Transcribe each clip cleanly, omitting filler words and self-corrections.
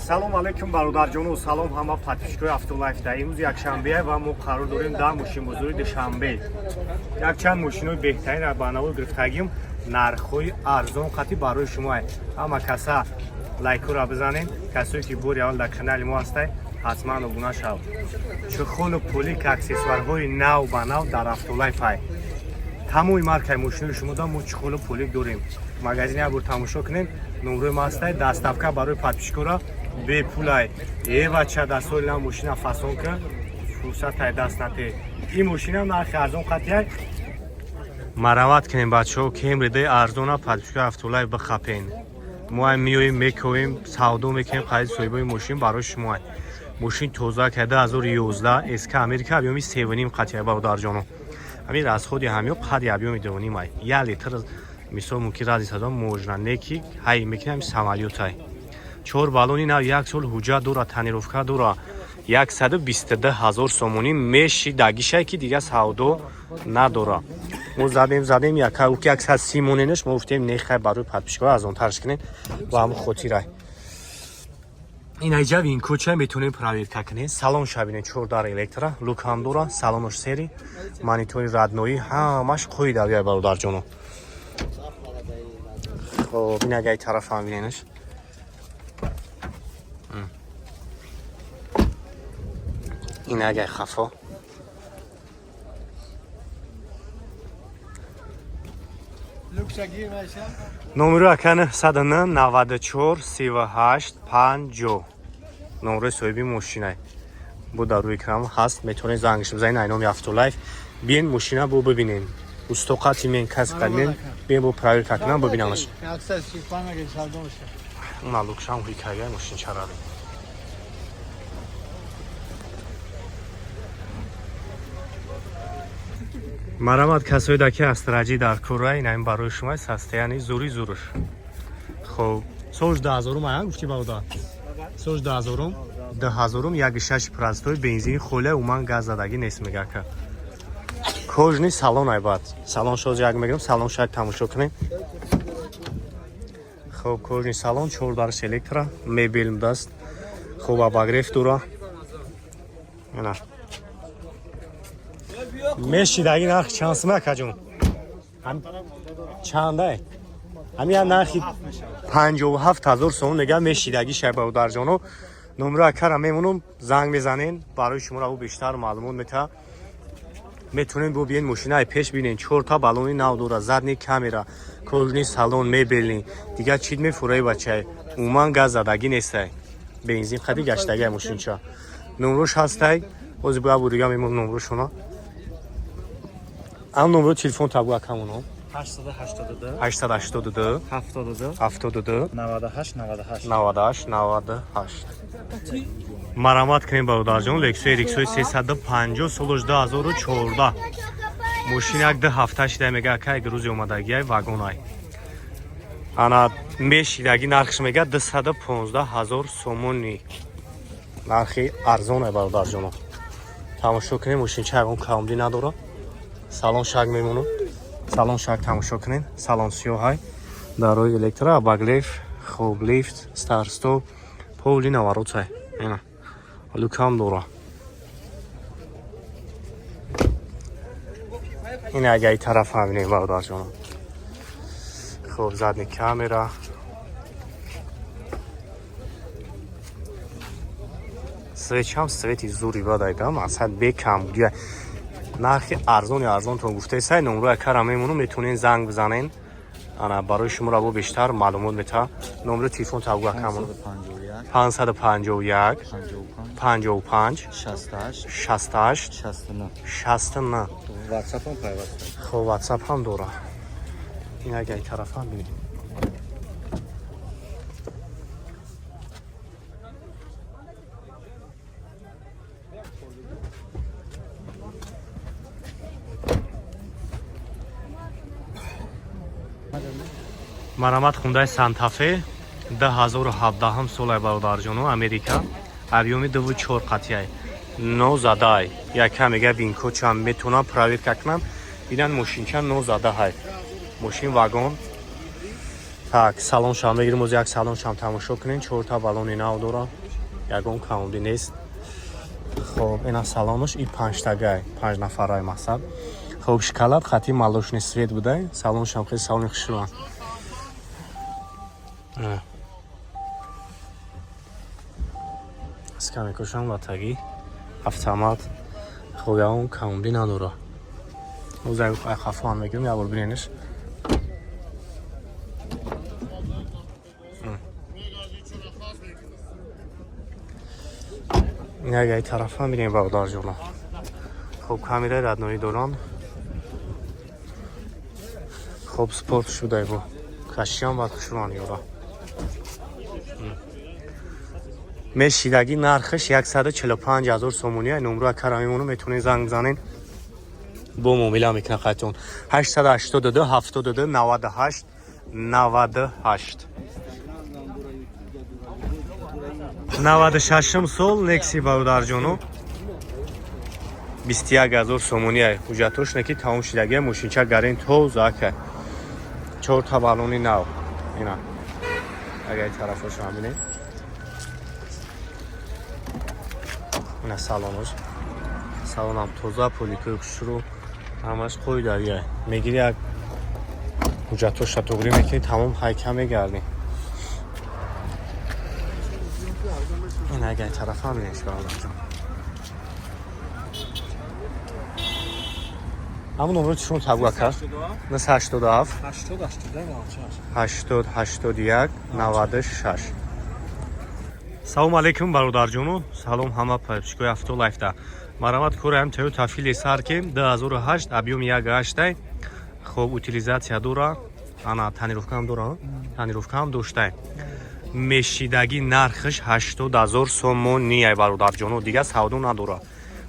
салом алейкум бародарҷону салом ҳама подписчикои Автолайфда. Имрӯз якшанбе ва мо қарор дорем дар мошинбозори Душанбе якчанд мошинои беҳтаринро ба навор гирифтагим. Нархҳои арзон қати барои шумо. Ҳама каса лайкро бизанед. Касое ки бори аввал дар канали мо ҳастед, ҳатман обуна шавед. Чухолу полик аксессуарҳои нав ба нав дар Автолайф. тамоми маркаи мошинои шумо дар мо чухолу полик дорем. Магазин як бор тамошо кунед. номрои мо ҳастад. Даставка барои подписчикора бепулай. Евача дар соли нав мошина фасонка фурсатай даст нате. Ин мошина нархи арзон қатия. Марават кунем бачаҳо, Кемридаи арзона подписчикои Автолайф бихапен. мо ҳам меоем мекавем савдо мекунем қайди соҳибои мошин барои шумо. мошин тоза ки 2011 SK Америка объёми 3.5 қатия бародарҷоно. ҳамин расходи ҳамё қади объёми 2.5. 1 литр мисол мумкин рази садо можна неки ҳай мекунем самолётай. 4 баллони нав 1 сол ҳуҷҷат дора, танировка дора. 122,000 сомонӣ меши дагишай ки дига савдо надора. мо задем яка 130 моненеш мо гуфтем нехай барои подписчикои арзонтарш кунем ва ҳамон хотирай. Инаҷа ин кӯча метонем проверка кунем. Салон шабине 4 дар электро, лукам дора, салонош сери, монитори радноӣ, ҳамаш қои давяй бародарҷоно. Хоб ин агай тараф ҳам биненаш. ин агай хафо. номеро акан 109 94 38 50. номерои соҳиби мошинай. бу дар рӯи экран ҳаст. метавонед зангш бизанед айноми Автолайф. биен мошина бу бибинем. устоқати мен каси қадмен биен бу проверка кунам бибинамаш. малукшам ҳикайгай мошин чаради. марамат касои даки астраҷи дар кора ин барои шумо состояни зури зурш. хоб сош 10000 ая гуфти бародар. сош 10000 1.6 простой бензин холе уман газ задагӣ нест мегака. кожни салон айбад. салон шоз як мегирам, салон шак тамошо кунем. хоб кожни салон 4 дарс электро, мебел даст. хоб абагреф дура. ина мешидаги нарх чанд сум акаҷон? чандай? ҳамин нархи 57000 сом нега мешидаги шайба бародарҷоно. номеро акара мемонам, занг мезанен барои шуморо бу бештар маълумот мета. метонен бу биен мошинаи пеш бинен. 4 та баллони нав дора, задни камера, кожни салон, мебелни. дига чид мефураи бачай. уман газ задагӣ нестай. бензин хади гаштаги мошинча. номерош ҳастай. ози бу абурига мемон номерошона. ам номеро телефон табу акамоно 882 882 72 98 марамат кунем бародарҷон. лексус RX 350 соли 2014 мошина як 2 ҳафта шида мега ака як рӯзи омадагиай вагонай. ана мешидаги нархш мега 215000 сомонӣ. нархи арзонай бародарҷон. тамошо кунем мошинча ягон камди надора. салон шак мемонад. салон шак тамошо кунед. салон сиёҳай. дарои электро, баглеф, хоб лифт, старстоп, поли наворотай. ина лукам дора. ин агай тараф ҳаминем бародарҷон. хоб задни камера. светчам свети зури бадайдам асад бекам будия. нархи арзонтон гуфтесай. номерои кара мемонам, метонен занг бизанен. ана барои шуморо бо бештар маълумот мета. номерои телефон табуга камон 551 55 68 69. хоб ватсап ҳам дора. ин агай тараф ҳам бинем. марамат хундай Санта-Фе 2017 солай бародарҷоно Америка. объёми 2.4 қатияй. но задай. яка мега винкочам метонам проверка кунам. бинан мошинча но задаҳай. мошин вагон Так, салоншам бигирем, оз як салоншам тамошо кунем. 4 та балони нав дорам. Ягон камуди нест. Хоб, ина салонуш и 5 тагай, 5 нафарай масаб. Хоб, шоколад хати молочный свет будай. Салоншам хели салони хушруван. Скаме кушам ватаги. Автомат. Хоб, ягон камуди надора. Оз як хафан бигирем, ягор бинениш. Ягай тарафа мирем бағдар ҷона. Хоб камераи радноӣ дорам. Хоб спорт шудай бо. Кашиам бад хушрон ёра. Мешидаги нархаш 145,000 сомони ай. Номро карамимону метунед занг бизанед. Бо муомила мекунад хатон. 882 72 98 98. 96 сол Nexi бародарҷону 21000 сомони ай. ҳуҷҷатош неки тамом шидаги мошинча гарен тоза ака. 4 та балони нав. Ина. Агай тарафош ҳамин. Ина салонош. Салонам тоза поликой хушру. ҳамаш қоидаги ай. Мегири як ҳуҷҷатош шатуғри мекунӣ тамом ҳайка мегардӣ. این اگه طرف هم نیست برادر همون نمره چون تبوه کرد؟ مثل 87 80 81 96 салом алейкум бародарҷону салом ҳама подписчикои автолайфда марамат кораям Toyota Philips ки 2008 объем 1.8 хоб утилизация дора ана танировка ҳам дора танировка ҳам доштай мешидаги нархаш 80000 сомони ай бародарҷону дига савдо надора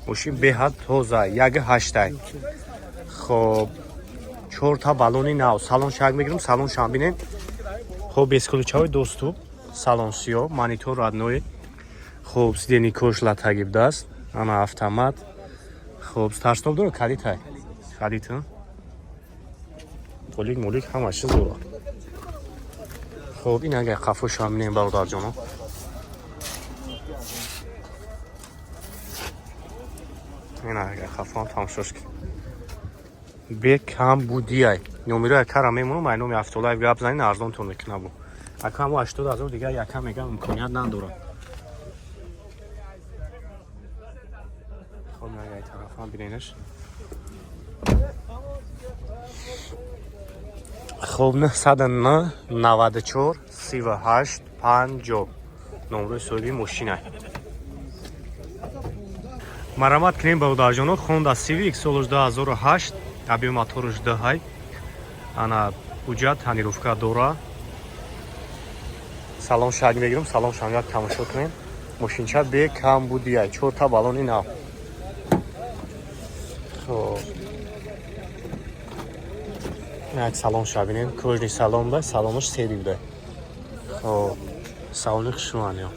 мошин беҳад тоза 1.8 хоб 4 та балони нав салон шак мегирем салон шам бинем хоб бесключавои доступ салон сиё монитор радной хоб сидени кош латаги будаст ана автомат хоб старстоп дора калитай калита полик молик ҳамаша дора хоб ин агар қафош ҳам минем бародарҷоно ин агар қафоам тамошош ки бекам будиай номерои кара мемонам ай номи автолайф гап занин арзонтон мекунам бу акаму 80000 дигар якам мегам имконият надорам хоб агар тарафам биненаш хоб 909 94 38 50 номерои соҳиби мошина марамат кунем бародарҷоно Honda Civic соли 2008 объем мотораш даҳай ана ҳуҷҷат танировка дора салон шаг мегирем салон шамят тамошо кунем мошинча бекам будиай 4 та балони нав хоб як салон шабинем кӯжни салон буда салонош сери буда хоб салони хушруван ё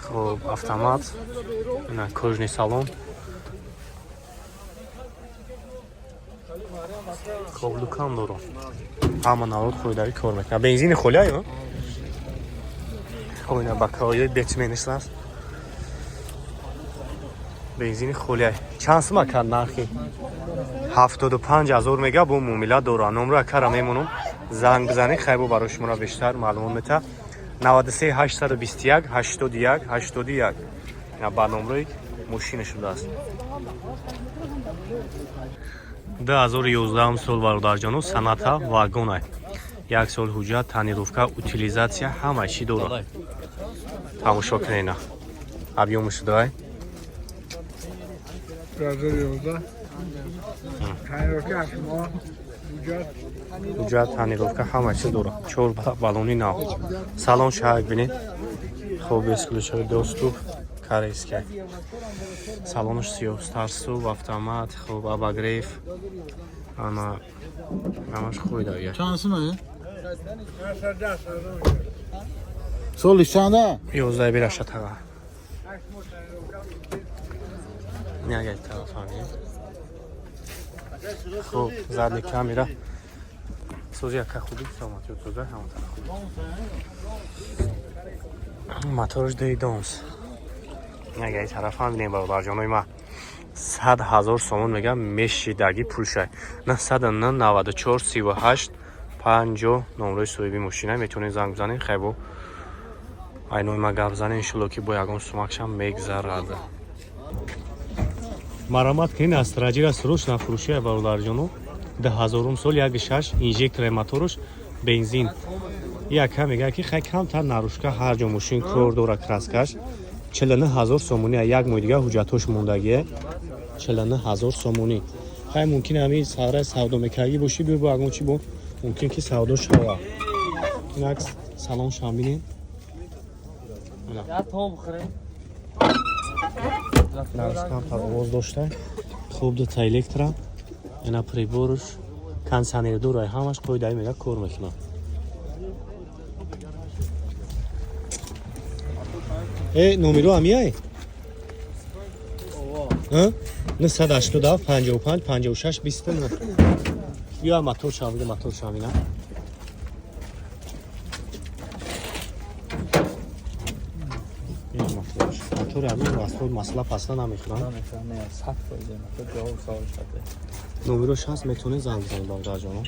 хоб автомат ина кӯжни салон хоб лукам дорам ҳама народ хӯйдари кор мекунад бензини холия ё хоб ина бакаои бетмениш аст бензини холия чанд сума кард нархи 75000 мега бо муомила дора номро кара мемонам занг бизанед хайбо барои шуморо бештар маълумот мета 93 821 81 81 ина ба номрои мошина шудааст 2011 сол бародарҷону саната вагонай як сол ҳуҷҷат танировка утилизация ҳама чӣ дора тамошо кунена объёму шудай ҳуҷҷат танировка ҳама чӣ дора 4 балони нав салон шак бинед хоб бесключави доступ корейска салонош сиёҳ старсув автомат хоб обогрев ана ҳамаш хӯйдаги чансуме соли чанда 11 бираша тага ягай тарафами хоб задни камера насози яка худи самат ётуда ҳаматара худи моторш дейдонс ягай тараф ҳам бинем бародарҷонои ма 100,000 сомон мегам мешидаги пулшай на 94 38 50 номрои соҳиби мошина метавонед занг бизанед хайбо айнои ма гап занед иншалло ки бо ягон сумакшам мегзарад марамат кунед астраҷира срочно фурӯшия бародарҷоно 10,000 сол 1.6 инжектори моторш бензин яка мегӯяд ки хай камтар нарушка ҳар ҷо мошин кор дора краскаш 49,000 сомонӣ як моҳи дигар ҳуҷҷатош мондагие 49,000 сомонӣ хай мумкин ҳамин сараи савдо мекардагӣ бошӣ бир бо ягон чи бо мумкин ки савдо шава инак салон шам бинед нарускамтар овоз дошта хуб дута электра ина приборш кондиционердурай ҳамаш қоидаи мега кор мекунад номеро ҳамияй на 187 55 56 29 ё мотор шавида мотор шавина мотор ҳамин васфод масъала пасла намехӯрад номерош ҳаст метавонед занг бизанед бародарҷоно